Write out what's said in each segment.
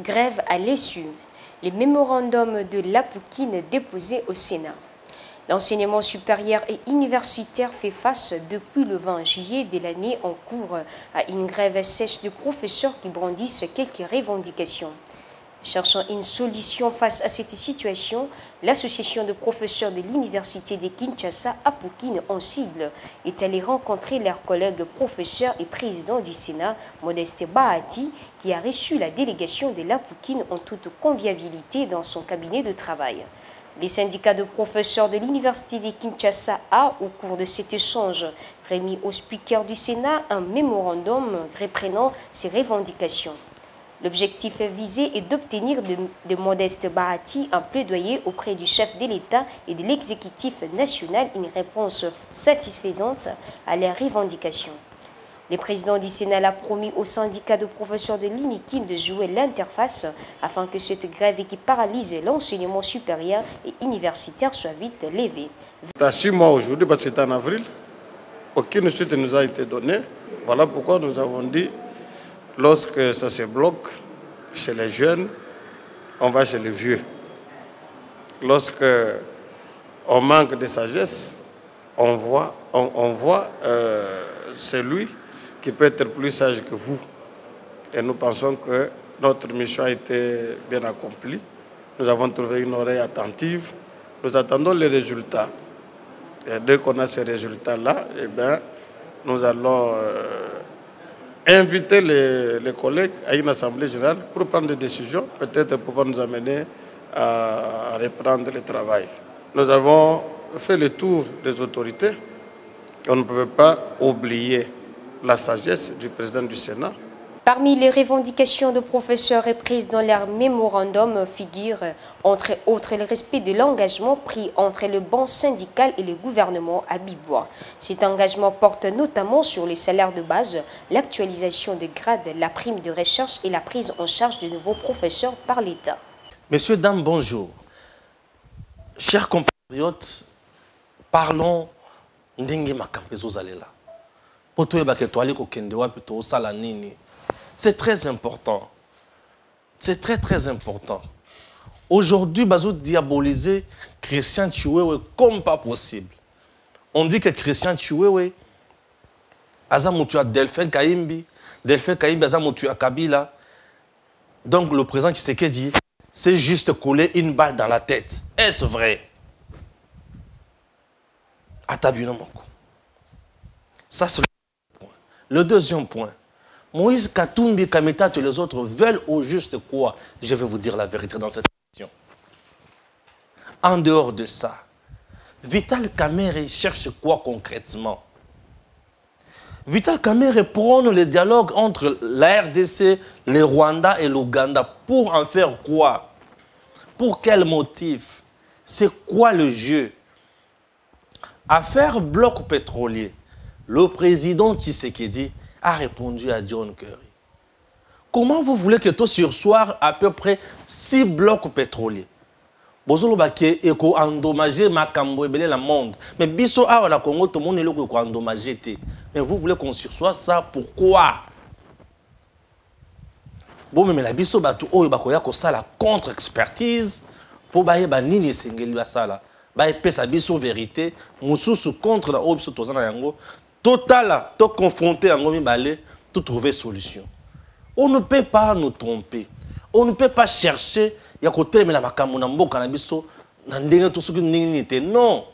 grève à l'issue. Les mémorandums de l'Apoukine déposés au Sénat. L'enseignement supérieur et universitaire fait face depuis le 20 juillet de l'année en cours à une grève sèche de professeurs qui brandissent quelques revendications. Cherchant une solution face à cette situation, l'association de professeurs de l'université de Kinshasa, Apoukine en sigle, est allée rencontrer leurs collègues professeurs et président du Sénat, Modeste Bahati, qui a reçu la délégation de l'Apoukine en toute convivialité dans son cabinet de travail. Les syndicats de professeurs de l'université de Kinshasa a, au cours de cet échange, remis au speaker du Sénat un mémorandum reprenant ses revendications. L'objectif visé est d'obtenir de Modeste Bahati un plaidoyer auprès du chef de l'État et de l'exécutif national une réponse satisfaisante à leurs revendications. Le président du Sénat a promis au syndicat de professeurs de l'UNIKIN de jouer l'interface afin que cette grève qui paralyse l'enseignement supérieur et universitaire soit vite levée. À 6 mois aujourd'hui, parce que c'est en avril, aucune suite ne nous a été donnée. Voilà pourquoi nous avons dit, lorsque ça se bloque chez les jeunes, on va chez les vieux. Lorsque on manque de sagesse, on voit celui qui peut être plus sage que vous. Et nous pensons que notre mission a été bien accomplie. Nous avons trouvé une oreille attentive. Nous attendons les résultats. Et dès qu'on a ces résultats-là, eh bien, nous allons inviter les collègues à une assemblée générale pour prendre des décisions, peut-être pouvoir nous amener à reprendre le travail. Nous avons fait le tour des autorités. On ne pouvait pas oublier la sagesse du président du Sénat. Parmi les revendications de professeurs reprises dans leur mémorandum figure, entre autres, le respect de l'engagement pris entre le banc syndical et le gouvernement à Bibois. Cet engagement porte notamment sur les salaires de base, l'actualisation des grades, la prime de recherche et la prise en charge de nouveaux professeurs par l'État. Messieurs, dames, bonjour. Chers compatriotes, parlons ndenge makambo ezozalela. C'est très important. C'est très important. Aujourd'hui, bazo diaboliser Christian Chiwewe comme pas possible. On dit que Christian Chiwewe, azamutu a Delphin Kaimbi azamutu a Kabila. Donc le président Tshisekedi, c'est juste couler une balle dans la tête. Est-ce vrai? Atabinomoko. Ça, c'est le point. Le deuxième point. Moïse Katumbi, Kamita et les autres veulent au juste quoi? Je vais vous dire la vérité dans cette question. En dehors de ça, Vital Kamerhe cherche quoi concrètement? Vital Kamerhe prône le dialogue entre la RDC, le Rwanda et l'Ouganda. Pour en faire quoi? Pour quel motif? C'est quoi le jeu? Affaire bloc pétrolier. Le président Tshisekedi a répondu à John Kerry. Comment vous voulez que tout sursoir à peu près 6 blocs pétroliers? Bozolo baké eko endommagé makambo ebele la monde. Mais biso awa la Congo tout le monde est ko endommagé té. Mais vous voulez qu'on sursoit ça pourquoi? Bon mais la biso batu oyo bakoya ko sala contre-expertise pour baye ba nini sengeli ba sala. Ba epesa biso vérité, mususu contre la obiso tozana yango. Total, tout confronté à Ngomibale, tout trouver solution. On ne peut pas nous tromper. On ne peut pas chercher, il y a côté mais la makamunambo canabiso, n'andenge tout ce que n'était. Non.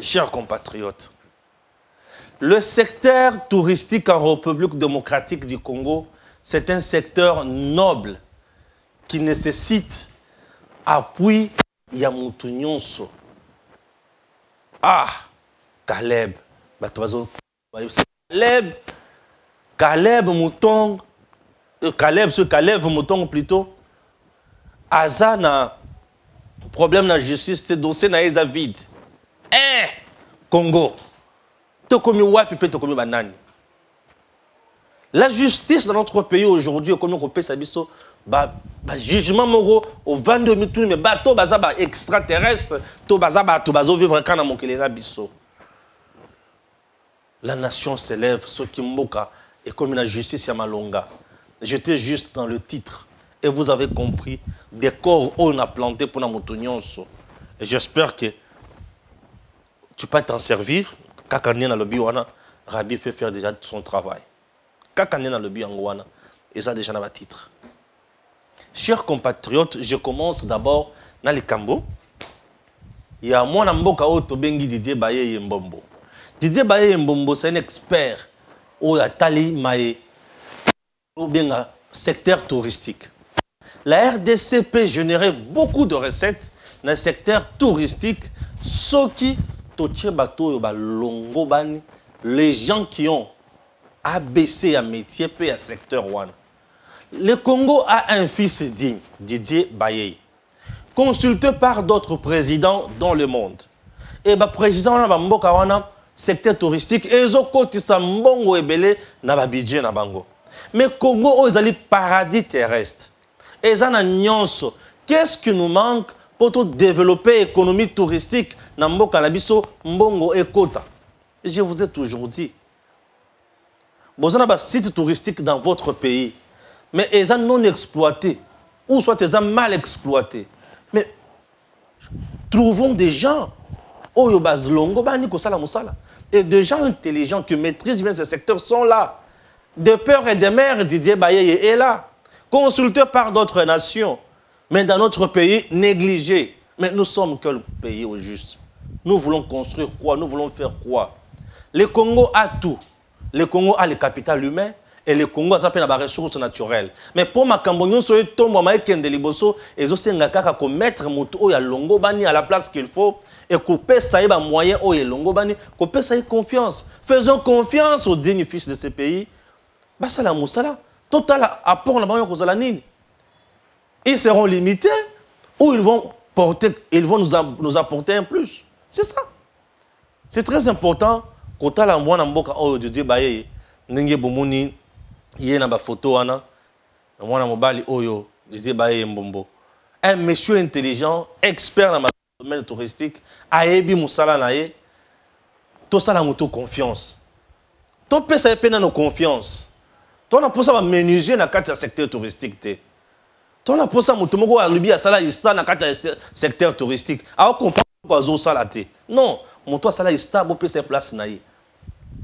Chers compatriotes, le secteur touristique en République démocratique du Congo, c'est un secteur noble qui nécessite appui Yamutunyonso. Ah, Caleb. Caleb Mouton, Caleb Mouton plutôt, Azana, problème de la justice, c'est dossier na vide. Congo, te komi wapi pe te komi banani. La justice dans notre pays aujourd'hui, comme on peut sabiso, jugement moro au 22 minutes, mais bateau bazaba extraterrestre, to bazaba to bazo vivre quand na mokelena biso. La nation s'élève, ce qui mboka et comme la justice Yamalonga. J'étais juste dans le titre. et vous avez compris des corps où on a planté pour nous. Et j'espère que tu peux t'en servir. Kakanye na lobby wana, Rabi peut faire déjà son travail. Kakanye na lobby wana, et ça déjà dans titre. Chers compatriotes, je commence d'abord dans les Cambo. Il y a moi Namboka Otobengi Didier Baye Mbombo. Didier Baye Mbombo, c'est un expert au Tali Maé, ou bien secteur touristique. La RDC peut générer beaucoup de recettes dans le secteur touristique, ce qui les gens qui ont abaissé un métier et un secteur one. Le Congo a un fils digne, Didier Baye, consulté par d'autres présidents dans le monde. Et le président de secteur touristique, ils ont cotisé mbongo ebele na budget na bango. Mais Congo, ils ont paradis terrestre. Et ça na nyonso. Qu'est-ce qui nous manque pour développer l'économie touristique na mboka na biso mbongo ekota? Je vous ai toujours dit. Vous avez un site touristique dans votre pays, mais ils sont non exploités, ou soit ils sont mal exploités. Mais trouvons des gens, et des gens intelligents qui maîtrisent bien ce secteur sont là. De peur et de mer, Didier Baye est là, consulté par d'autres nations, mais dans notre pays, négligé. Mais nous sommes quel pays au juste? Nous voulons construire quoi? Nous voulons faire quoi? Le Congo a tout. Le Congo a le capital humain et le Congo a des ressources naturelles. Mais pour ma cambonion, et aussi mettre moto ya longo bani à la place qu'il faut et couper ça y moyen au longo bani, couper ça y confiance. Faisons confiance aux dignes fils de ce pays. Basala Moussala, total apport la banque aux alanines. Ils seront limités ou ils vont nous apporter un plus. C'est ça. C'est très important. Quand la mwana mboka oyo Didier Baye ndenge bomoni yé na ba photo wana mwana mobali oyo Didier Baye Mbombo, un monsieur intelligent, expert dans le domaine touristique, ayebi musala na ye, to sala muto confiance. To pesa epena no confiance. To na posa ba menuisier na kati ya secteur touristique te. To na posa muto moko alubi asala ista na kati ya secteur touristique. A comprendre quoi zo sala te. Non, muto asala ista bo pesa place na ye.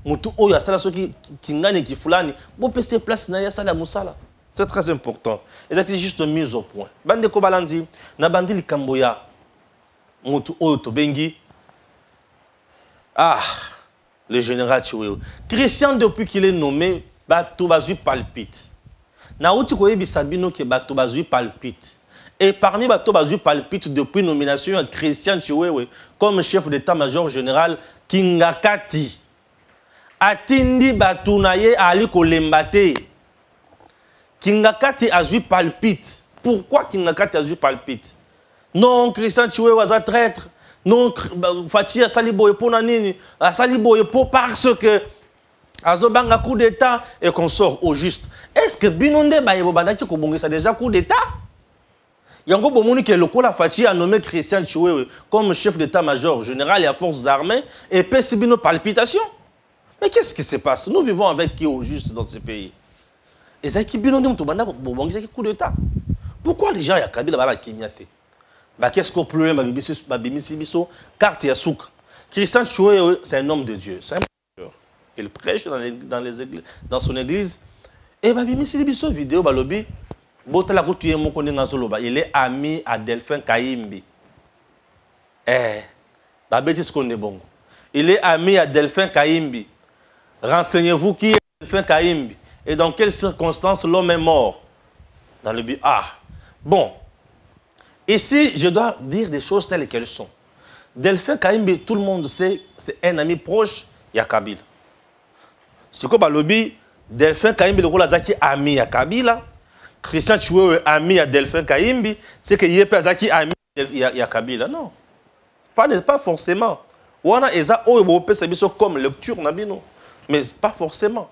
Mutu oyo asala soki kingani ki fulani bo pesa place na ya sala musala. C'est très important. Et c'est juste mise au point. Bande ko balandi na bandi likambo ya mutu oyo to bengi le général Chiwewe. Christian depuis qu'il est nommé bato bazui palpite. Na uti ko yebisa bino ke bato bazui palpite. Et parmi bato bazui palpite depuis nomination de Christian Chiwewe comme chef d'état-major général Kingakati. Atindi batunaye ali kolembate. Kingakati azui palpite. Pourquoi Kingakati azui palpite? Non, Christian Chiwewe was un traître. Non, Fachi a salibo epo nanini. A salibo epo parce que azobanga coup d'état et qu'on sort au juste. Est-ce que binonde bayebo bandaki ko bongisa déjà coup d'état? Yango bomoni que le Kola Fachi a nommé Christian Chiwewe comme chef d'état-major général et à forces armées et pesibino palpitation. Mais qu'est-ce qui se passe? Nous vivons avec qui au juste dans ce pays? Et ça qui binonde mutobanda bongisa coup d'état. Pourquoi les gens ya Kabila bala kimiate? Bah qu'est-ce qu'on problème babimisi biso carte ya souk. Christian Chiwewe c'est un homme de Dieu, c'est un pasteur. Il prêche dans son église et babimisi biso vidéo balobi botala ko tuye moko ndinga zoloba, il est ami à Delphin Kayimbi. Babeti skonde bongo. Il est ami à Delphin Kayimbi. Renseignez-vous qui est Delphin Kayimbi et dans quelles circonstances l'homme est mort. Dans le but bon. Ici, je dois dire des choses telles qu'elles sont. Delphin Kayimbi, tout le monde sait, c'est un ami proche, il y a Kabila. C'est quoi Balobi? Delphin Kayimbi, le Kolazaki ami à Kabila. Christian Chiwewe ami à Delphin Kayimbi. C'est que Yepazaki ami à Kabila. Non. Pas forcément. Wana eza oyo pe sabiso comme lecture nabino. Mais pas forcément.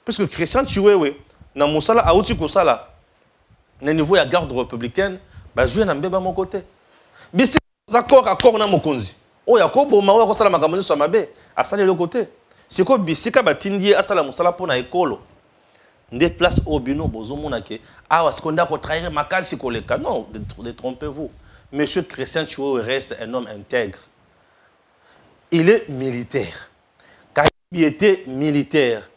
Puisque Christian Chiwewe, na musala auti kosala, na niveau ya garde républicaine, bah jouer na mbeba mon côté. Bisi accord na mokonzi. O ya ko boma o ko sala makamoni so mabe, asala le côté. C'est ko bisika batindi asala musala pona ekolo. des places au bino, bozomonake. Ah, est-ce qu'on a qu'on trahir ma case koleka? Non, détrompez-vous. Monsieur Christian Chiwewe reste un homme intègre. Il est militaire. Quand il était militaire,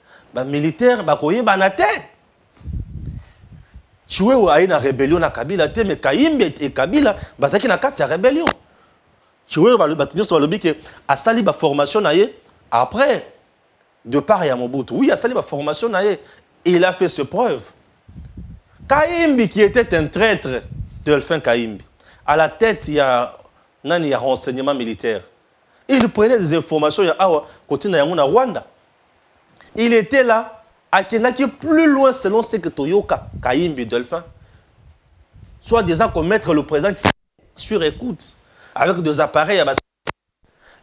militaire, il banate. Chiwewe a eu une rébellion à Kabila, mais Kayimbe et Kabila, il a une rébellion. Chiwewe a sali la formation après, de part à Mobutu. Oui, il a sali la formation et il a fait ses preuves. Kayimbe, qui était un traître, Delphin Kayimbe, à la tête, il y a un renseignement militaire. Il prenait des informations côté de Rwanda. Il était là, à Kenaki, plus loin selon ce que Toyoka, Kayimbe, Delphin. Soit disant qu'on mette le président sur écoute, avec des appareils.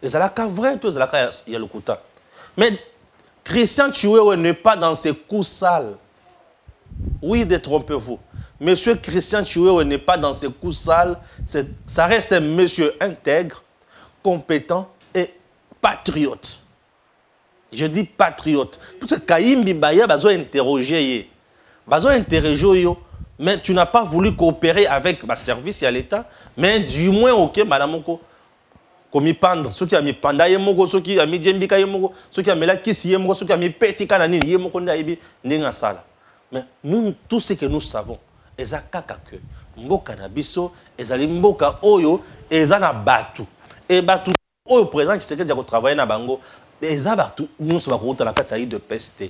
Et ça l'a vrai, tout ça il y a le quota. Mais Christian Chiwewe n'est pas dans ses coups sales. Oui, détrompez-vous. Monsieur Christian Chiwewe n'est pas dans ses coups sales. Ça reste un monsieur intègre, compétent et patriote. Je dis patriote. Parce que Kayimbe Baya a interrogé. Mais tu n'as pas voulu coopérer avec le service et l'État. Mais du moins, ok, madame Moko. Comme il pendre, ceux qui ont mis panda yemoko, ceux qui ont mis djembika yemoko, ceux qui ont mis la kisi yemoko, ceux qui ont mis petit kanani yemoko ndaibi n'enga sala. Mais nous, tout ce que nous savons, ezaka que mboka na biso, ezali mboka oyo, ezana batu. Et batu oyo présent qui se dit travailler na bango, eza batu nous sommes à la kataï de peste. Le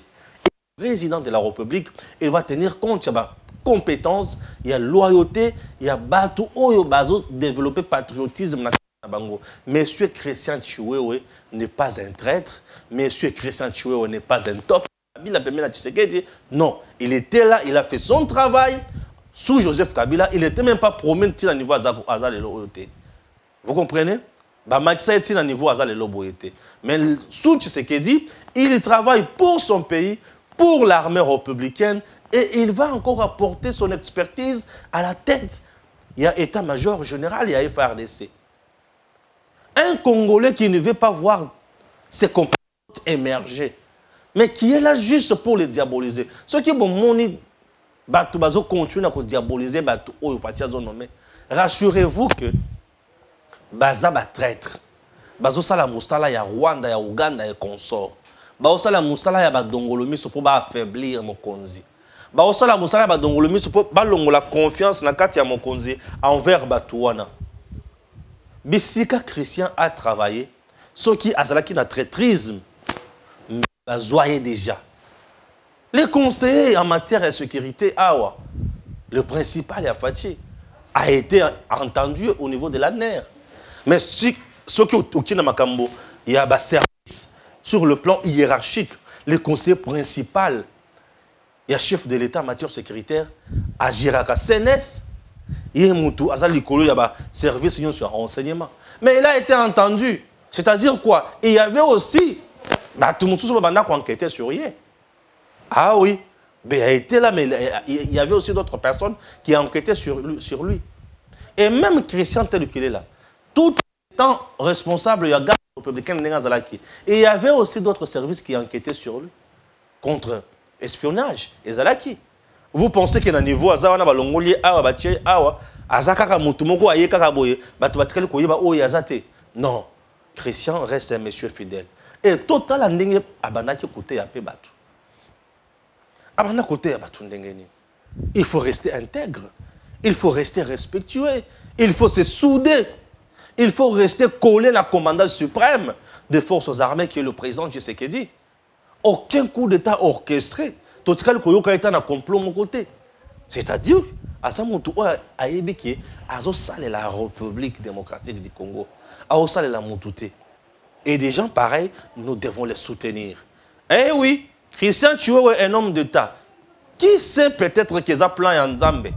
président de la République, il va tenir compte de la compétence, il y a loyauté, il y a batu oyo bazo développer patriotisme na bango. Monsieur Christian Chiwewe n'est pas un traître. Monsieur Christian Chiwewe n'est pas un top. Non, il était là, il a fait son travail. Sous Joseph Kabila, il n'était même pas promis de à niveau Azal et Loboyete. Vous comprenez? Maxa est à niveau Azal et Loboyete. Mais sous Tshisekedi, il travaille pour son pays, pour l'armée républicaine, et il va encore apporter son expertise à la tête. Il y a état-major général, il y a FARDC. Un Congolais qui ne veut pas voir ses compatriotes émerger, mais qui est là juste pour les diaboliser. Ceux qui vont moni, Bato continuent à diaboliser Bato Oyo Fatia nommé. Rassurez-vous que Baza va traître. Bazo sala musala ya Rwanda, ya Uganda, ya consort. Bazo sala musala ya Badongolomi pour affaiblir Mokonzi. Bazo sala musala ya Badongolomi pour la confiance na kati ya Mokonzi envers Batouana. Bissika Christian a travaillé, ceux qui ont qui na traîtrisme, mais déjà. Les conseillers en matière de sécurité, le principal Yafachi a été entendu au niveau de la NER. Mais ceux qui ont au Makambo, il y a un service sur le plan hiérarchique. Le conseiller principal, il y a chef de l'État en matière sécuritaire, Agiraka CNS. Il y a un service sur renseignement. Mais il a été entendu. C'est-à-dire quoi? Il y avait aussi. Tout le monde a enquêté sur lui. Ah oui. Mais il a été là, mais il y avait aussi d'autres personnes qui enquêtaient sur lui. Et même Christian tel qu'il est là. Tout étant responsable, il y a garde républicain. Et il y avait aussi d'autres services qui enquêtaient sur lui. Contre espionnage. Et Zalaki. Vous pensez qu'il y a un niveau à Zawana, Balongoli, Awa, Baché, Awa, Azakaka, Mutumoko, Ayekaka, Boye, Batubatikali, Koyeba, Oyazate. Non. Christian reste un monsieur fidèle. Et total, Andenge, Abanaki, Kote, Yape, Batu. Abana Kote, Yabatu, Ndengeni. Il faut rester intègre. Il faut rester respectueux. Il faut se souder. Il faut rester collé à la commandante suprême des forces armées qui est le président Tshisekedi. Aucun coup d'État orchestré. C'est-à-dire, à ce moment où la République démocratique du Congo, et des gens pareils, nous devons les soutenir. Eh oui, Christian Chiwewe est un homme d'État. Qui sait peut-être qu'ils ont plan en Nzambe?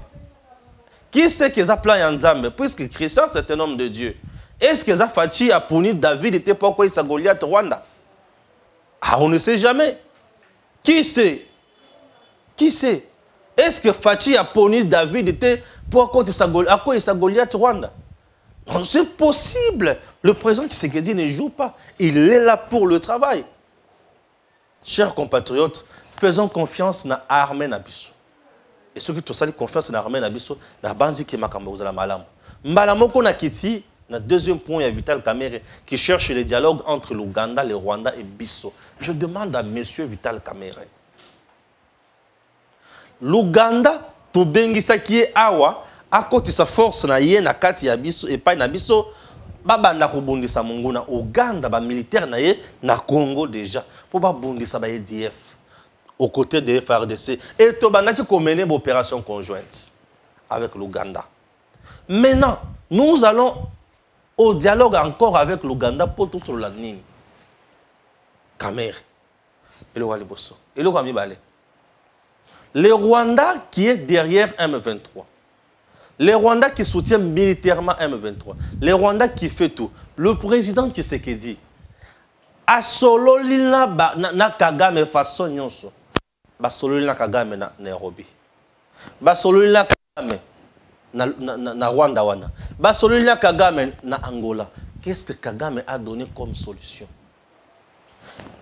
Qui sait qu'ils ont plan en Nzambe? Puisque Christian, c'est un homme de Dieu. Est-ce que Zafachi a puni David et pourquoi il s'est Goliath Rwanda? Ah, on ne sait jamais. Qui sait? Qui sait? Est-ce que Fachi a puni David était pour quoi il s'est Goliath Rwanda? C'est possible. Le président Tshisekedi ne joue pas. Il est là pour le travail. Chers compatriotes, faisons confiance na armée na biso. Et ceux qui ont sali confiance na armée na biso, na banzi qui makambo uzala malamu. Mbala moko na kiti, na deuxième point, il y a Vital Kamerhe qui cherche le dialogue entre l'Ouganda, le Rwanda et Bisso. Je demande à monsieur Vital Kamerhe. L'Ouganda, to bengisa qui est awa, à côté sa force na yé na kati ya Bisso et pas na Bisso, baba na kobundisa mungu na Ouganda, ba militaire na yé na Congo déjà, pour ba bundisa ba EDF. Aux côtés des FRDC. Et Tobanati a mené une opération conjointe avec l'Ouganda. Maintenant, nous allons au dialogue encore avec l'Ouganda pour tout sur la ligne. Kamerhe. Et le Waliboso. Et le Rwanda. Le Rwanda qui est derrière M23. Le Rwanda qui soutient militairement M23. Le Rwanda qui fait tout. Le président Tshisekedi. A solo lina na Kagame façon nyonso. Basolo na Kagame na Nairobi. Basolo na Kagame na Rwanda wana. Basolo na Kagame na Angola. Qu'est-ce que Kagame a donné comme solution?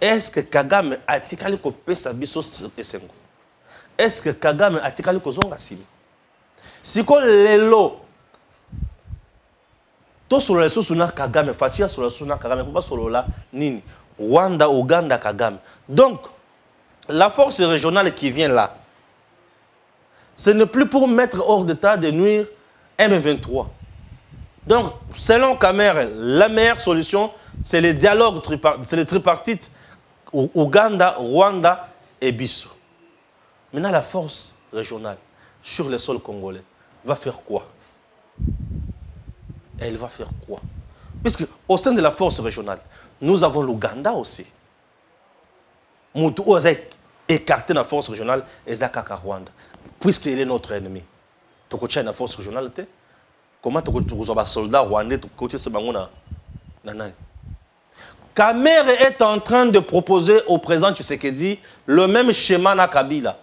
Est-ce que Kagame a tikali ko pesa biso esengo? Est-ce que Kagame a tikali ko zonga simi? Siko lelo to solo leso suna Kagame fatia solo suna Kagame ko solo la nini? Rwanda, Ouganda, Kagame. Donc la force régionale qui vient là, ce n'est plus pour mettre hors d'état de nuire M23. Donc, selon Kamerhe, la meilleure solution, c'est le dialogue tripartite Ouganda, Rwanda et Bisso. Maintenant, la force régionale sur le sol congolais va faire quoi? Elle va faire quoi? Puisque au sein de la force régionale, nous avons l'Ouganda aussi. Moutou écarté dans la force régionale et Zakaka Rwanda. Puisqu'il est notre ennemi. Tu as la force régionale, comment tu as un soldat rwandais, tu as ce bangona. Kamerhe est en train de proposer au président Tshisekedi le même schéma na Kabila.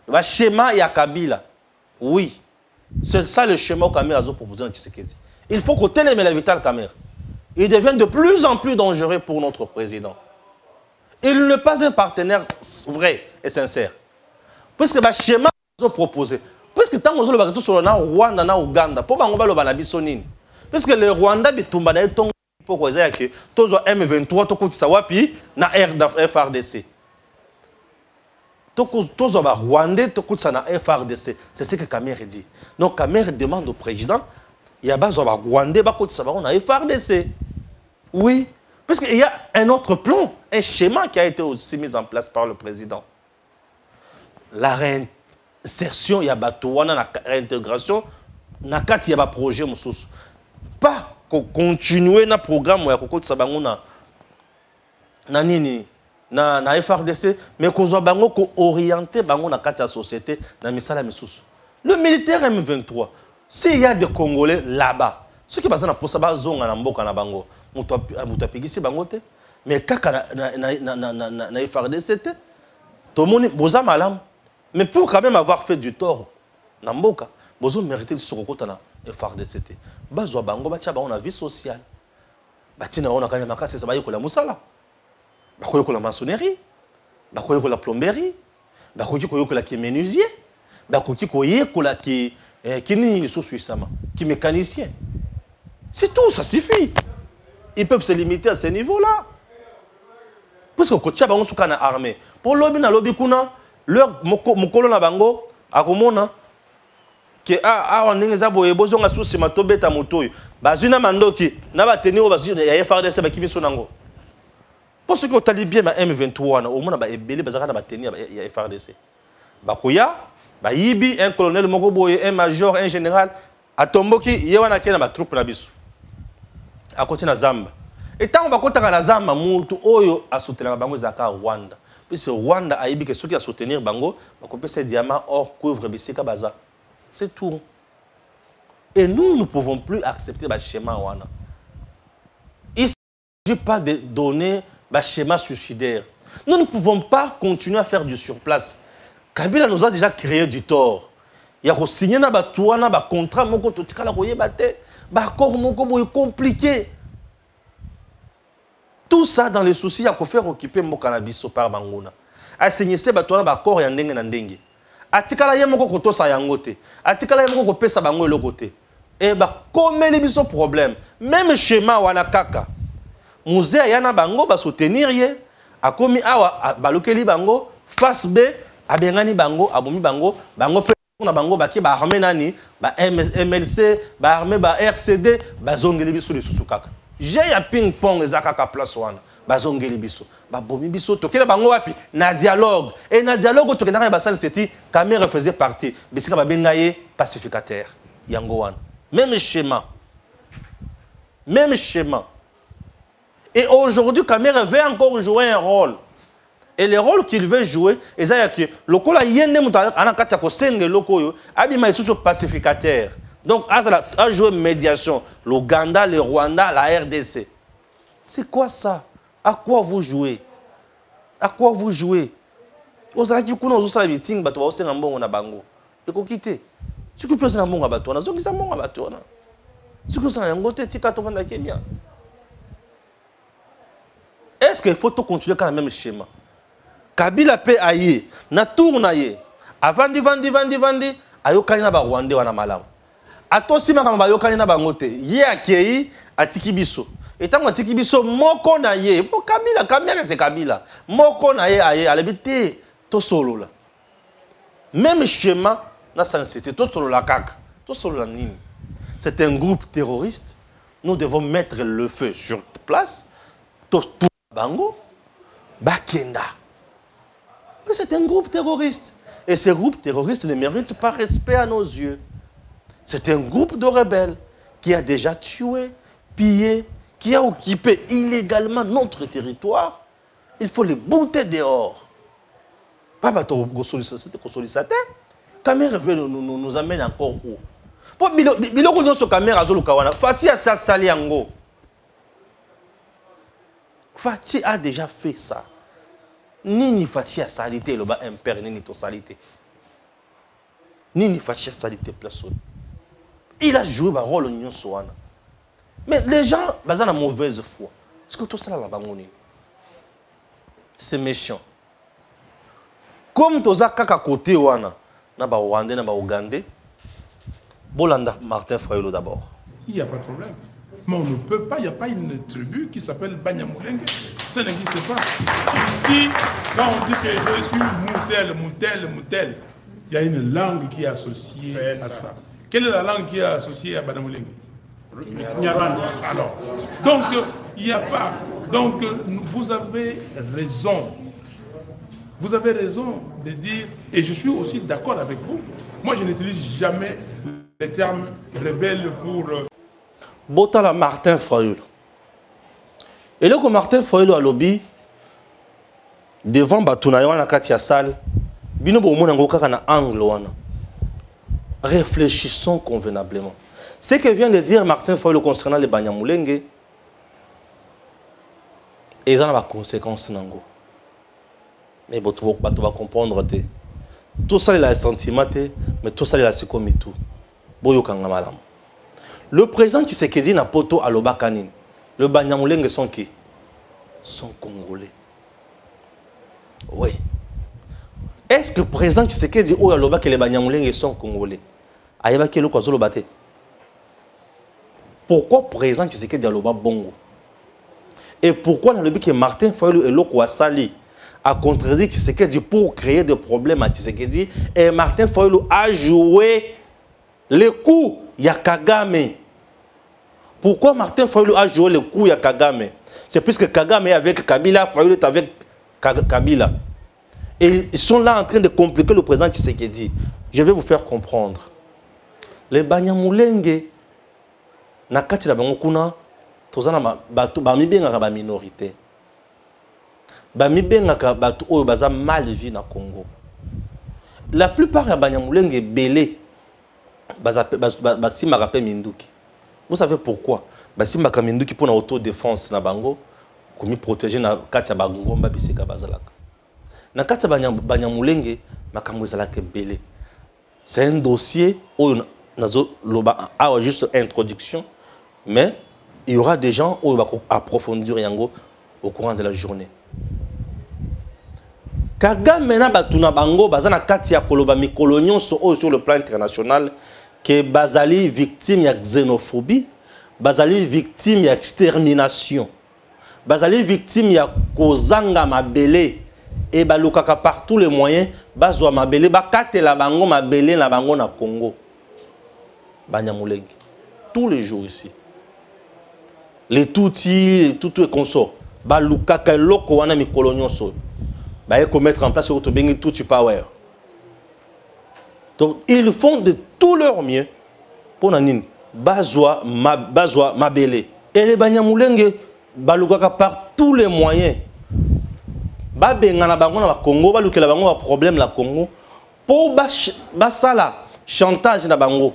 Le schéma ya Kabila. Oui. C'est ça le schéma que Kamerhe a proposé à Tshisekedi. Il faut qu'on télémène la Vital Kamerhe. Il devient de plus en plus dangereux pour notre président. Il n'est pas un partenaire vrai et sincère. Puisque le schéma qu'ils ont proposé, puisque tant que nous sur le Rwanda et Ouganda, pour que puisque le Rwanda est pour que tous les M23 puis na FRDC. Tous les Rwandais na FRDC. C'est ce que Kamerhe dit. Donc Kamerhe demande au président, il y a des Rwandais qui na FRDC. Oui. Parce qu'il y a un autre plan, un schéma qui a été aussi mis en place par le président. La réinsertion, il y a la réintégration, il y a un projet. Pas continuer le programme na FRDC, mais qu'on soit orienté dans la société, dans le militaire M23, s'il y a des Congolais là-bas, ceux qui sont pour ça, zonga na mboka na bango, mutapigisi bangote, mais kaka na FRDC, tout le monde boza malam. Mais pour quand même avoir fait du tort na mboka, bozo mérité de se recouter na FRDC. Bazo bango bacha ba on a vie sociale. Batina on a quand même makasi ça ba yokola musala. Ba ko yokola maçonnerie, ba ko yokola plomberie, ba ko yokola ki menuisier, ba ko yokola ki nini sous-suissama, qui mécanicien. C'est tout, ça suffit. Ils peuvent se limiter à ce niveau-là. Parce que quand on est en armée, pour lobby na lobby kuna, leur mokolo na bango akomona que on est boye bozonga sous ce mato beta motoyo. Bazuna mandoki na ba tenir bazuna ya FRDC ba kimiso nango. Parce que talibien ba M23 na au mona ba ebele bazaka na ba tenir ya FRDC. Bakoya ba yibi un colonel moko boye un major un général atomboki yewana kena ba troupe na biso. À côté de Zamba. Et tant qu'on va à Zamba, mutu oyo a soutenir bango zaka Rwanda. Puisque Rwanda a dit que ceux qui a soutenir bango, va couper ces diamants hors couvre bisika baza. C'est tout. Et nous ne pouvons plus accepter le schéma wana. Il ne s'agit pas de donner le schéma suicidaire. Nous ne pouvons pas continuer à faire du surplace. Kabila nous a déjà créé du tort. Il y a signé un contrat, compliqué. Tout ça dans les soucis, il faut faire occuper mon cannabis par Bangona. asignise bato wana bakor ya ndenge na ndenge atikala ye moko kotosa yango te atikala ye moko kopesa bango eloko te e bakomeli biso problème même schéma wana kaka musée yana bango basoutenir ye akomi awa balukeli bango face B abengani bango abomi bango bango pe na bango baki ba armée nani ba MLC ba armée ba RCD bazongeli biso lisusu kaka j'ai ya ping pong ezaka place wana bazongeli biso ba bomi biso tokela bango wapi na dialogue et na dialogue tokenda ka basali seti caméra faisait partie bisika ba bengaye pacificateur yango wana même schéma et aujourd'hui caméra veut encore jouer un rôle et le rôle qu'il veut jouer c'est que le kola yende muta ana katia ko senge lokoyo abima isusu pacificateur donc a joué médiation l'Ouganda le Rwanda la RDC c'est quoi ça à quoi vous jouez ozalaki kuna ozosala meeting bato baosenga mbongo na bango ekoki te soki mpe osala mbongo ya bato wana zongisa mbongo ya bato wana soki osala yango te tika tovandaki bien est-ce qu'il faut continuer dans le même schéma Kabila pe aye na tour na ye avandi ayokani na ba Rwandais wana malamu atosi makamba ayokani na bango te ye akei atiki biso etango atiki biso moko na ye po Kabila kamera c'est Kabila moko na ye aye alebite to solola même schéma na sansité to solola kaka to solola nini c'est un groupe terroriste nous devons mettre le feu sur place to bango bakenda. C'est un groupe terroriste. Et ce groupe terroriste ne mérite pas respect à nos yeux. C'est un groupe de rebelles qui a déjà tué, pillé, qui a occupé illégalement notre territoire. Il faut les bouter dehors. Pas bateau solliciter. Caméra nous amène encore où? Pour biloko dans ce caméra azolo kawana. Fati a sali yango. Fati a déjà fait ça. Nini Fati a salité le bas impère nini to salité. Nini Fati a salité place. Il a joué un rôle en Soana. Mais les gens basent la mauvaise foi. Est-ce que tout ça là bangoni? C'est méchant. Comme toza kaka côté wana na ba Rwandais na ba Ougandais. Bolanda Martin Fayulu d'abord. Il n'y a pas de problème. Mais on ne peut pas, il n'y a pas une tribu qui s'appelle Banyamulenge. Ça n'existe pas. Ici, quand on dit que je suis Moutel, il y a une langue qui est associée à ça. Quelle est la langue qui est associée à Banyamulenge? Alors, donc, il n'y a pas. Donc, vous avez raison. Vous avez raison de dire, et je suis aussi d'accord avec vous. Moi, je n'utilise jamais les termes rebelles pour... Botala Martin Fayulu. Et là que Martin Fayulu a lobby devant Batunayon na katia salle, bino bo mona ngoka na angle wana. Réfléchissons convenablement. Ce que vient de dire Martin Fayulu concernant les Banyamulenge, ils ont des conséquences nango. Mais bato va comprendre te. Tout ça il a un sentiment mais tout ça il a c'est comme tout. Boyo kanga malam. Le président Tshisekedi na poto à l'Obakanine. Le Banyamulenge sont qui? Sont congolais. Oui. Est-ce que le président Tshisekedi ou à l'Oba que les Banyamulenge sont congolais? Aïba ke lo kwa zolo bate. Pourquoi le président Tshisekedi à l'Oba bongo? Et pourquoi dans le but que Martin Fayulu et Loko Sali a contredit Tshisekedi pour créer des problèmes à Tshisekedi et Martin Fayulu a joué le coup ya Kagame. Pourquoi Martin Fayulu a joué le coup ya Kagame? C'est puisque Kagame est avec Kabila, Fayulu est avec Kabila. Et ils sont là en train de compliquer le président Tshisekedi. Je vais vous faire comprendre. Les Banyamulenge, na kati la bango kuna, tozana bami benga ba minorité. Bami benga batu oyo baza mal vu na Congo. La plupart ya Banyamulenge belé. Basima rappelle Minduki. Vous savez pourquoi? Basima Minduki pour la autodéfense na bango, comme protéger na katia bagongomba bisika bazalaka. Na katia Banyamulenge makambo ezalaka belé. C'est un dossier où nazo loba a juste introduction, mais il y aura des gens où il va approfondir yango au courant de la journée. Kagame na batuna bango bazana kati ya koloba mikolo nyonso sur le plan international que bazali victime ya xénophobie, bazali victime ya extermination, bazali victime ya kozanga mabele et balukaka par tous les moyens bazwa mabele bakatela bango mabele na bango na Congo. Banyamulenge tous les jours ici. Les Tutsi, tout les consorts, balukaka loko wana mikolo nyonso. Bah, il faut mettre en place tout Tutsi Power. Donc, ils font de tout leur mieux pour nanine. Bazwa mabele. Et les Banyamulenge, balukaka par tous les moyens. Babenga na bango na Congo, balukela bango ba problème la Congo. Pour basala chantage na bango.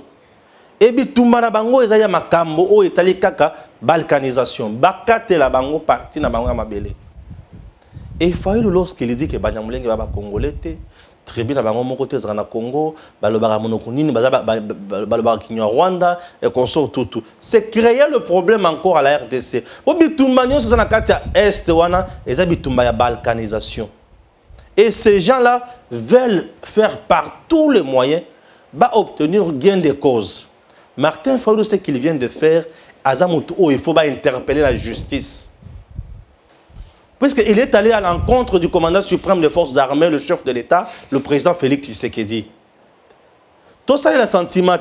Et puis tout na bango ezaya makambo o etali kaka balkanisation. Bakate la bango parti na bango mabele. Et il faut lorsqu'il dit que Banyamulenge va congolais, tribu na bango moko te na Congo, balobara monokonini, balobara kinyo Rwanda et consort tout. C'est créer le problème encore à la RDC. Au bitumba nyo na katia est wana, eza bitumba ya balkanisation. Et ces gens-là veulent faire par tous les moyens obtenir gain de cause. Martin Fayulu, ce qu'il vient de faire, il faut interpeller la justice. Puisqu'il est allé à l'encontre du commandant suprême des forces armées, le chef de l'État, le président Félix Tshisekedi. Tout ça, il a sentiment.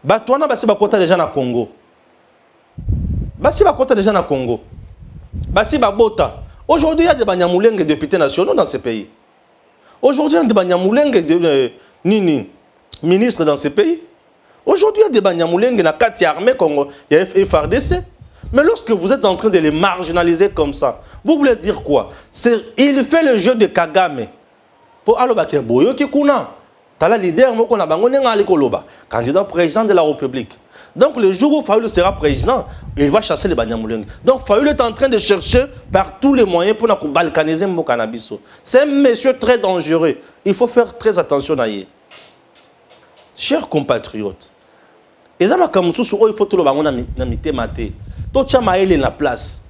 Batouana, basi bakota déjà na Congo. Basi bakota déjà na Congo. Basi babota. Aujourd'hui, il y a des Banyamulenge députés nationaux dans ce pays. Aujourd'hui, il y a des Banyamulenge ministres dans ce pays. Aujourd'hui, il y a des Banyamulenge na kati armée Congo, il y a FARDC. Mais lorsque vous êtes en train de les marginaliser comme ça, vous voulez dire quoi? Il fait le jeu de Kagame. Pour Alobake Boyo Kikuna, Tala leader, candidat président de la République. Donc le jour où Fayulu sera président, il va chasser les Banyamulenge. Donc Fayulu est en train de chercher par tous les moyens pour balkaniser le cannabis. C'est un monsieur très dangereux. Il faut faire très attention à lui. Chers compatriotes, il faut tout le monde Tocha maele na place.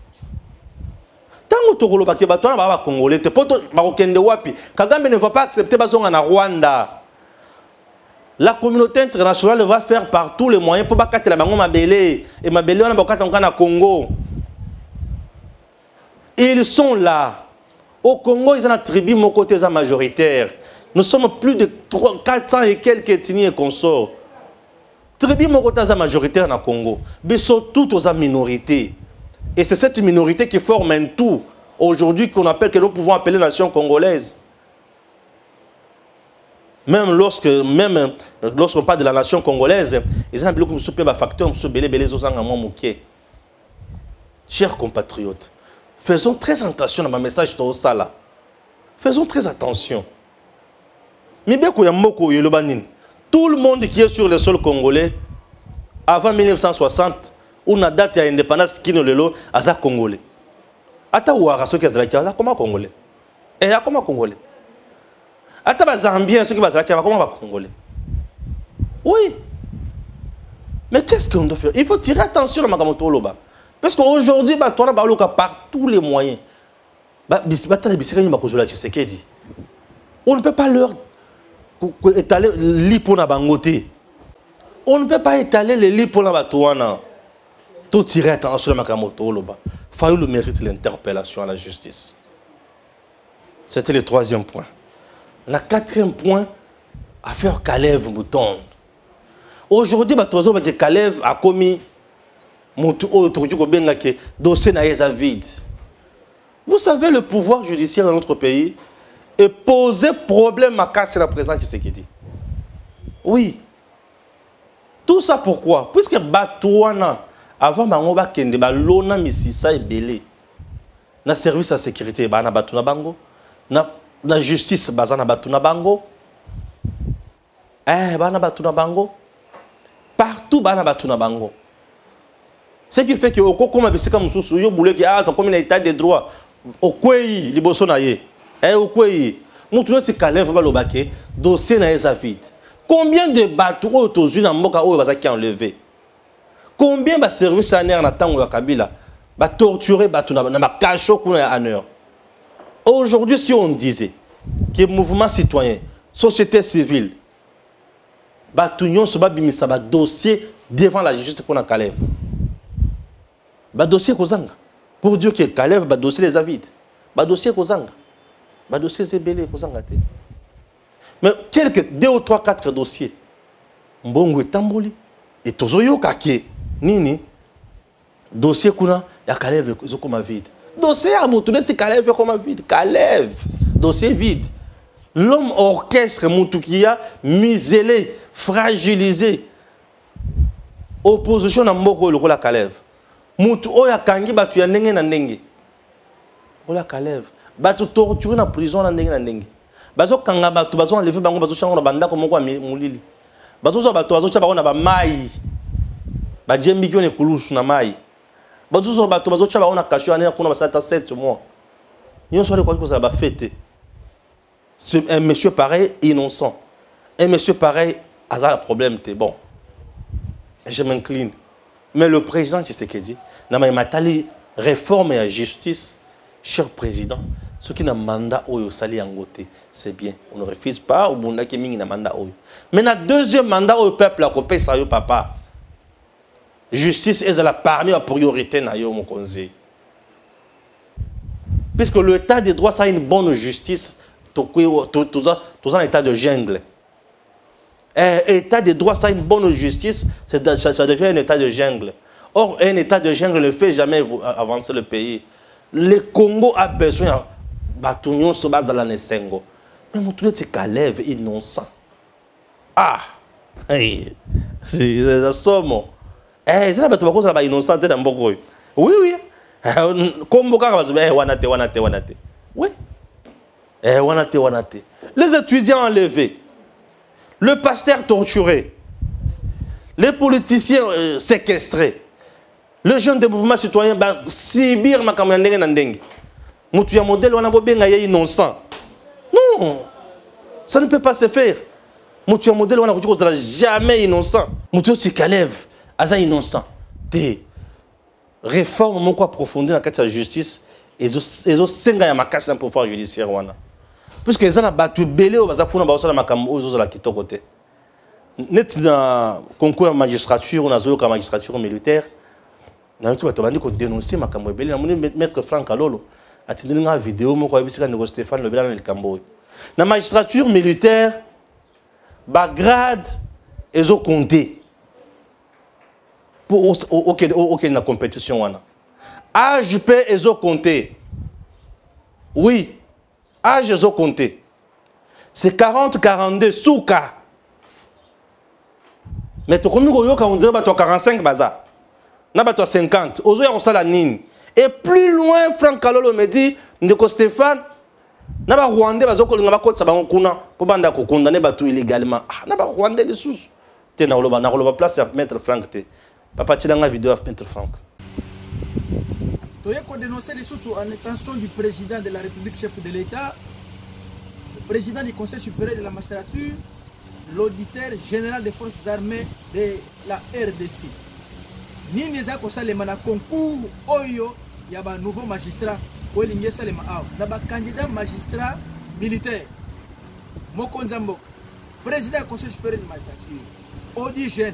Tango tokolo bakeba tona ba congolais te poto bakokende wapi. Kagame ne va pas accepter bazonga na Rwanda. La communauté internationale va faire par tous les moyens pour bakatela bango mabele et mabele wana bakata na Congo. Ils sont là. Au Congo, ils ont une tribu mon côté majoritaire. Nous sommes plus de 400 et quelques ethnies et consorts. Tribu Mokota majoritaire dans Congo, mais surtout aux minorités. Et c'est cette minorité qui forme un tout aujourd'hui qu'on appelle, que nous pouvons appeler nation congolaise. Même lorsqu'on parle de la nation congolaise, ils ont un facteur, chers compatriotes, faisons très attention à ma message de Sala. Faisons très attention. Mais bien qu'il y a beaucoup de tout le monde qui est sur le sol congolais, avant 1960, où la date de l'indépendance qui est le Aza congolais. Ata ouara ceux qui sont comment congolais. Et comment congolais. Ata ba Zambien ceux qui sont comment congolais. Oui. Mais qu'est-ce qu'on doit faire? Il faut tirer attention à Magamoto Loba. Parce qu'aujourd'hui, on a par tous les moyens. On ne peut pas leur étaler l'ipona bangote. On ne peut pas étaler les l'ipona batouana. Tout tirer attention à Makamoto Loba. Fayulu mérite l'interpellation à la justice. C'était le troisième point. Le quatrième point, affaire Kalev Mouton. Aujourd'hui, Kalev a commis dossier na vide. Vous savez, le pouvoir judiciaire dans notre pays est posé problème à casser la présence de ce qui dit. Oui. Tout ça pourquoi? Puisque Batouana, avant Bangoba Kende, Lona Misisa et Belé, na service de sécurité, Bana Batuna Bango, na justice, Bazana Batuna Bango, Bana Batuna Bango, partout Bana Batuna Bango. Ce qui fait que au Kokoma Bissika Moussou, yo boulé qui a comme un état de droit, au Kwei, Liboso Naye, au Kwei, Moutouna si Kalev Balobake, dossier Naye Zafid. Combien de bateaux aux unes en Moka ou Bazaki enlevé? Combien de services en air n'attendent au Kabila? Ba torturer Batuna, na ba cacho kuna en heure. Aujourd'hui, si on disait que le mouvement citoyen, société civile, Batunion se bat bimisa ba dossier devant la justice pour la Kalev. Ba dossier kozanga. Pour dire que Kalev ba dossier les avides. Ba dossier kozanga. Ba dossier zebele kozanga te. Mais quelques 2 ou 3 4 dossiers. Mbongo etamboli et tozoyo kake nini dossier kuna ya Kalev ezokoma vide. Dossier à Moutouneti Kalev comme vide. Kalev dossier vide. L'homme orchestre Moutoukia miselé, fragilisé. Opposition na mboko le la Kalev. Moutou oya kangi batu ya ndenge na ndenge. Ola Kalev. Batu torturé na prison na ndenge na ndenge. Bazo kanga batu bazo enlever bango bazo changa na banda ko moko mulili. Bazo so batu bazo chaba na ba mai. Ba jembi kyo ne kulusu na mai. Bazo so batu bazo chaba na kasho ane kuna basata 7 mois. Yon so quoi que ça ba fêter. Un monsieur pareil innocent. Un monsieur pareil a un problème, t'es bon. Je m'incline. Mais le président Tshisekedi, n'a pas matali réforme et justice, cher président. Ce qui n'a mandat au sali angoté, c'est bien. On ne refuse pas au bunda qui mingi na mandat au. Mais na deuxième mandat au peuple a copé ça yo papa. Justice est la parmi la priorité na yo mon conseil. Puisque l'état des droits ça a une bonne justice. Tout un état de jungle. État de droit, ça a une bonne justice, ça devient un état de jungle. Or, un état de jungle ne fait jamais avancer le pays. Le Congo a besoin de Batunion se base dans la Nessengo. Mais mon truc, c'est Kalev innocent. Ah! C'est la somme. C'est la bête qui est innocent dans Bogo. Oui, oui. Comme Boga, wanate. Oui. Les étudiants enlevés, le pasteur torturé, les politiciens séquestrés, les jeunes des mouvements citoyens, Sibir Makamandeng Nandeng. Moutuya modèle, on a besoin innocent. Non, ça ne peut pas se faire. Moutuya modèle, on a besoin jamais innocent. Moutuya Kalev, Aza innocent. Des réformes, mon quoi approfondir dans la justice, et zo senga ya makasi na pouvoir judiciaire wana. Puisque les gens ont battu belé au bazar pour na makambo aux la kitoko te. Net dans concours magistrature on a zo ka magistrature militaire. Na tout bato bandi ko dénoncer makambo belé na maître Franck Alolo. Atindeli nga vidéo moko yebisika ndeko Stéphane Lobela na likambo. Na magistrature militaire ba grade ezo compter pour aucune na compétition wana. AJP ezo compter. Oui. Âge ezo compter. C'est 40-42 souka. Mais tu comme on dirait que tu as 45 baza. Na tu as 50. Ozo ya kosala nini. Et plus loin Franck Kalolo me dit ndeko Stéphane na ba Rwandais bazo kolinga ba kotsa bango kuna po banda ko condamner batu illégalement. Ah na ba Rwandais les sous. Te na koloba place à mettre Franck te. Papa tilanga vidéo à mettre Franck. Il faut dénoncer les sous en intention du président de la République, chef de l'État, le président du Conseil supérieur de la magistrature, l'auditeur général des forces armées de la RDC. Ni neza ko salema na concours oyo ya ba nouveau magistrat o lingi salema aw na ba candidat magistrat militaire. Mokonzambo président du Conseil supérieur de la magistrature, audigen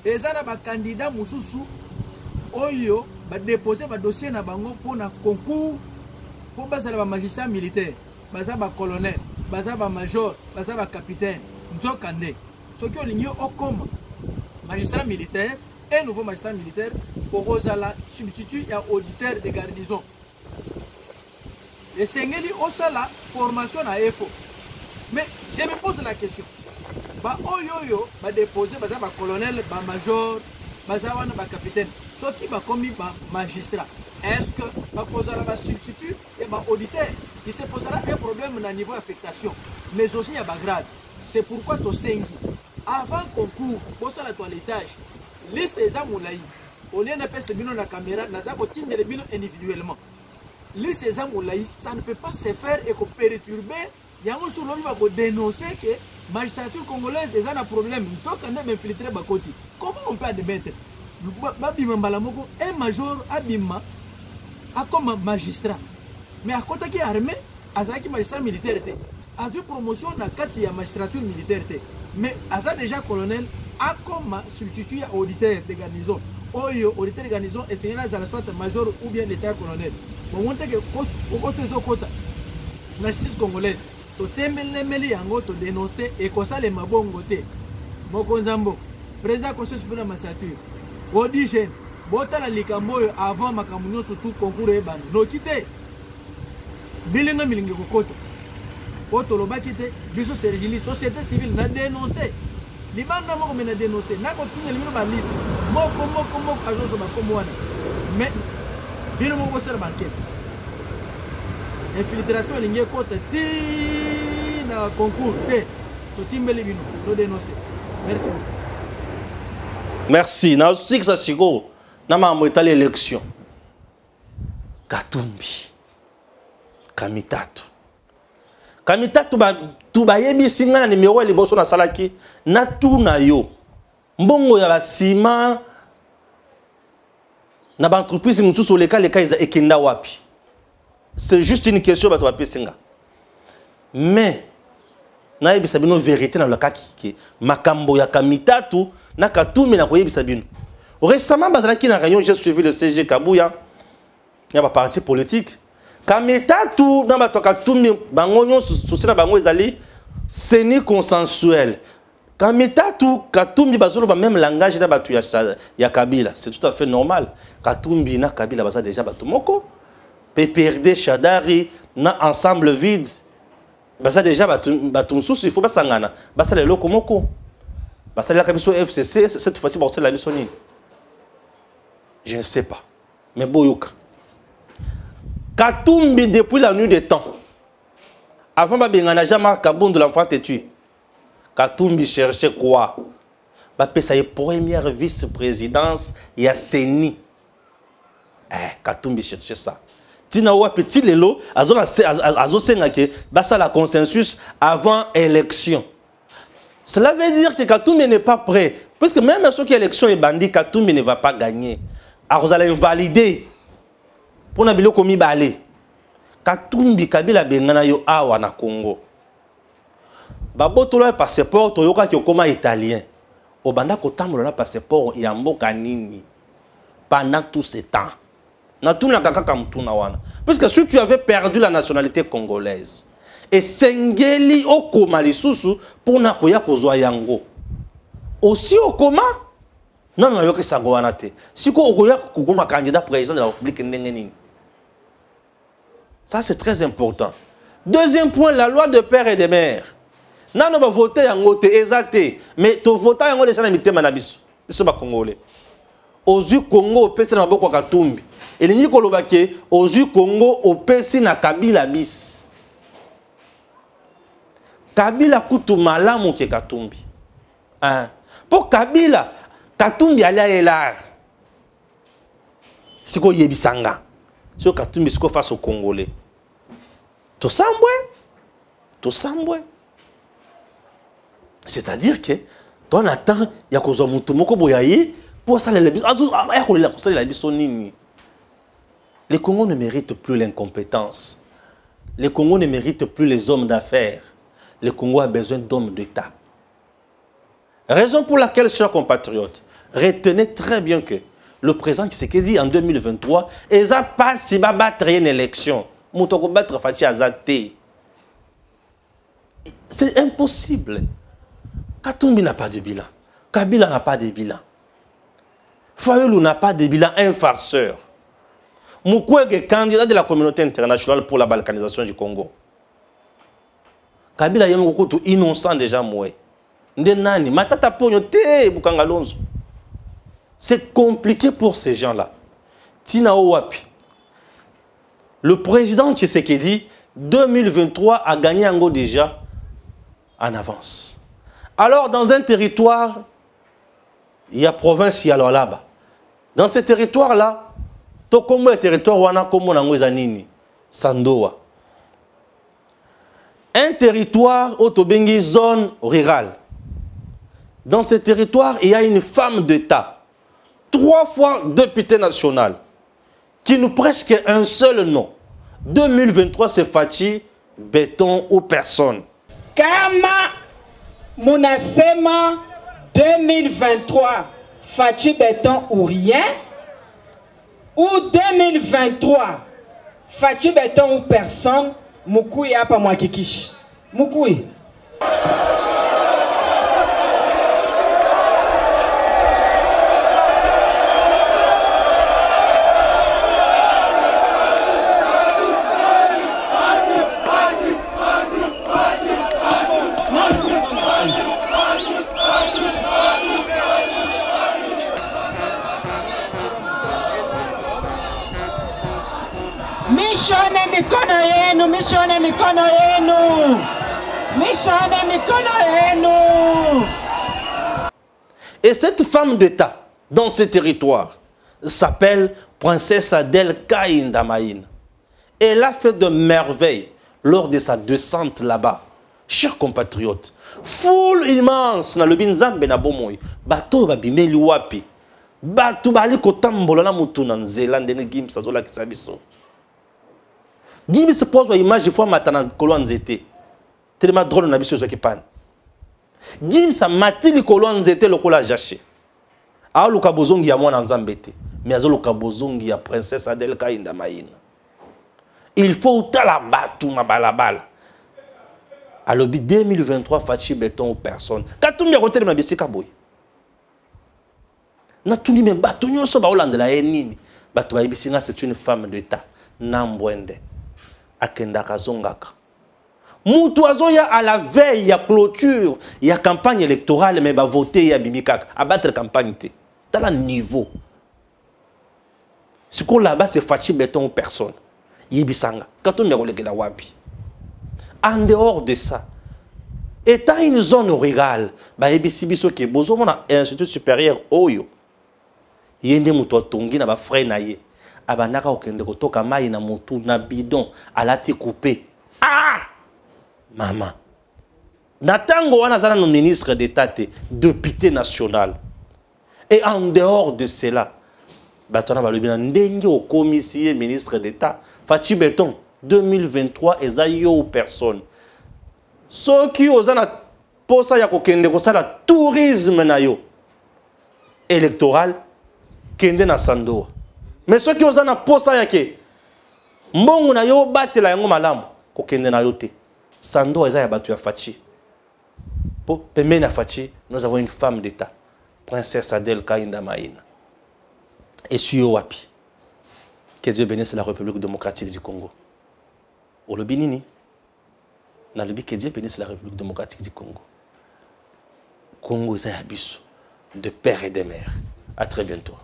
ezana ba candidat mususu oyo ba déposer ba dossier na bango pour na concours pour bazala ba magistrat militaire, baza ba colonel, baza ba major, baza ba capitaine, nzokande. Soki olingi okoma magistrat militaire, un nouveau magistrat militaire pour la substitut ya auditeur de garnison. Et sengeli osala formation na EFO. Mais je me pose la question. Ba oyoyo ba déposer baza ba colonel, ba major, baza wana ba capitaine. Ce qui va commis par magistrat, est-ce que va poser la substitut et va auditeur, il se posera un problème au niveau d'affectation, mais aussi à grade. C'est pourquoi tu sais avant concours, poste la toilettage, liste des amoulaïs, au lieu de passer la caméra, nous avons les bilans individuellement. Liste des amoulaïs, ça ne peut pas se faire et qu'on perturber. Il y a un sur l'homme qui va dénoncer que la magistrature congolaise est un problème. Nous sommes quand même infiltrés. Comment on peut admettre? Un major abima a comme magistrat. Mais à côté qui est armé, azaki magistrat militaire te azwi promotion na kati ya magistrature militaire te mais aza déjà colonel akoma substitut ya auditeur de garnison oyo auditeur de garnison esengeli azala soit major ou bien l'état colonel bomoni teke okoso ezokota na justice congolaise totembelemeli yango todénonce ekosalema bongo te mokonzi ya mboka président conseil supérieur ya magistrature odigène botala likambo oyo avant makambo nyonso tu concours eyebana noki te bilinga milingi kokota po tolobaki te biso sergili société civile na dénoncé libanda moko me na dénoncé nakotunela bino baliste moko azoso bakomo wana mais bino moko bosala bankete infiltration elingi ekota ti na concours te totimbeli bino todénoncé merci beaucoup merci naosikisa sikoyo na makambo etali élection Katumbi Kamitatu bayebisi nga na numéro ya liboso nasalaki na tuna yo mbongo ya basima na baentreprise mosusu oleka ekenda wapi. C'est juste une question bato bapesi nga mais nayebisa bino vérité na lokaki makambo ya Kamitatu na Katumbi na koyebisa bino. Récemment bazalaki na réunion, j'ai suivi le CG Kabouya, il y a un parti politique. Kamitatu na bato Katumbi bango nyo souci na bango ezali seni consensuel. Kamitatu Katumbi bazolo ba même langage na bato ya Kabila, c'est tout à fait normal. Katumbi na Kabila baza déjà bato moko. PPRD Shadari na ensemble vide. Baza déjà bato mususu il faut basangana. Basa le loko moko. Basa la kabiso FCC cette fois-ci ba la biso nini. Je ne sais pas. Mais boyoka. Katumbi depuis la nuit des temps. Avant Babengana Jean-Marc Kaboun de l'enfant têtu. Katumbi cherchait quoi? Sa première vice-présidence, il y a Seni. Katumbi cherchait ça. Tina wa petit lelo, azo sengake, basa la consensus avant élection. Cela veut dire que Katumbi n'est pas prêt. Parce que même ceux qui élection est bandit, Katumbi ne va pas gagner. Alors vous allez invalider. Pour nabilo komi balé. Katumbi Kabila bengana yo awa na Congo. Baboto le passeport toyoka ki okoma italien. Obanda kotambo na passeport ya mboka nini pendant tout ce temps. Na tuna kaka mtuna wana. Parce que si tu avais perdu la nationalité congolaise et sengeli okoma lisusu pour na koya kozwa yango. Aussi okoma non non yoki sango wana te. Siko okoya kokoma candidat président de la République ndenge nini. Ça, c'est très important. Deuxième point, la loi de père et de mère. Non, on va voter en côté, exact. Mais tu votes en côté, c'est un mythe manabiso. C'est pas congolais. Aux yeux Congo, au PC na boko Katumbi. Et les Nikolobake, aux yeux Congo, au PC na Kabila bis. Kabila kutu malamu ke Katumbi. Pour Kabila, Katumbi allait l'art. Siko yebisanga. Si Katumbi siko face aux Congolais. Tout ça, c'est-à-dire que toi on attend il y a cause mutu moko boyaye pour ça les Congos ne méritent plus l'incompétence. Les Congos ne méritent plus les hommes d'affaires. Le Congo a besoin d'hommes d'État. Raison pour laquelle, chers compatriotes, retenez très bien que le président Tshisekedi en 2023, il n'a pas si battre une élection. C'est impossible. Katumbi n'a pas de bilan. Kabila n'a pas de bilan. Fayulu n'a pas de bilan, un farceur. Mukwege, candidat de la communauté internationale pour la balkanisation du Congo. Kabila est innocent déjà moué. Ndenani, matata ponyo te bukangalonzo. C'est compliqué pour ces gens-là. Tina Owapi. Le président Tshisekedi, 2023, a gagné Ango déjà en avance. Alors, dans un territoire, il y a province, il y a là-bas. Dans ce territoire-là, Tokomo est territoire wana komo nango zanini, Sandoa. Un territoire autobengi zone rurale. Dans ce territoire, il y a une femme d'État, 3 fois députée nationale, qui nous presque un seul nom. 2023, c'est Fachi béton ou personne. Kama munasema 2023 Fachi béton ou rien, ou 2023 Fachi béton ou personne, Mukui hapa mwakikishi. Mukui. Mishone mikono yenu, mishone mikono yenu, mishone mikono yenu. Et cette femme d'État, dans ce territoire, s'appelle Princesse Adèle Kaïnda Maïn. Elle a fait de merveilles lors de sa descente là-bas. Chers compatriotes, foule immense na le binzambe na bomoy, bato babimeli wapi, bato bali kotambola na mutu na nzela ndenge Gims azolakisa biso. Gims pose une image de fois matana kolo nzete. Tellement drôle na biso qui pan. Gims a matili kolo nzete lokola jaché. A luka bozongi ya mwana nzambete, mais azo luka bozongi ya Princesse Adèle Kaïnda Maïn. Il faut tala batu na balabala. À l'objet 2023 Fachi béton aux personnes. Katumbi a côté de ma bisika boy. Na tuni me batu nyoso ba Hollande la enini. Batu ba bisinga c'est une femme d'État. Nambwende. Akenda kazongaka. Moutou azoya à la veille ya clôture, ya campagne électorale mais ba voter ya bibikaka, abattre campagne té. Dans le niveau. Ce qu'on là-bas c'est Fachi béton aux personnes. Yibisanga. Katumbi a kolekela wapi. En dehors de ça, étant une zone rurale, bah ebisibiso ke bozo mona institut supérieur oyo. Yende muto tongi na ba frère na ye. Abanaka okende kotoka mai na mutu na bidon alati coupé. Ah! Maman. Natango wana zana no ministre d'État député national. Et en dehors de cela, batona balobi na ndenge au commissaire ministre d'État, Fachi béton 2023 ezayo ou personne. Ceux qui osent na posa ya kokende kosala tourisme na yo électoral kende na Sandoa. Mais ceux qui osent na posa ya ke mbongo na yo batela yango malamu kokende na yo te. Sandoa eza ya batu ya Fachi. Po pembe na Fachi, nous avons une femme d'État, Princesse Adèle Kaïnda Maïn. Et sur wapi. Que Dieu bénisse la République démocratique du Congo. Au Lobinini, na lobi que Dieu bénisse la République démocratique du Congo. Congo est un abysse de père et de mère. À très bientôt.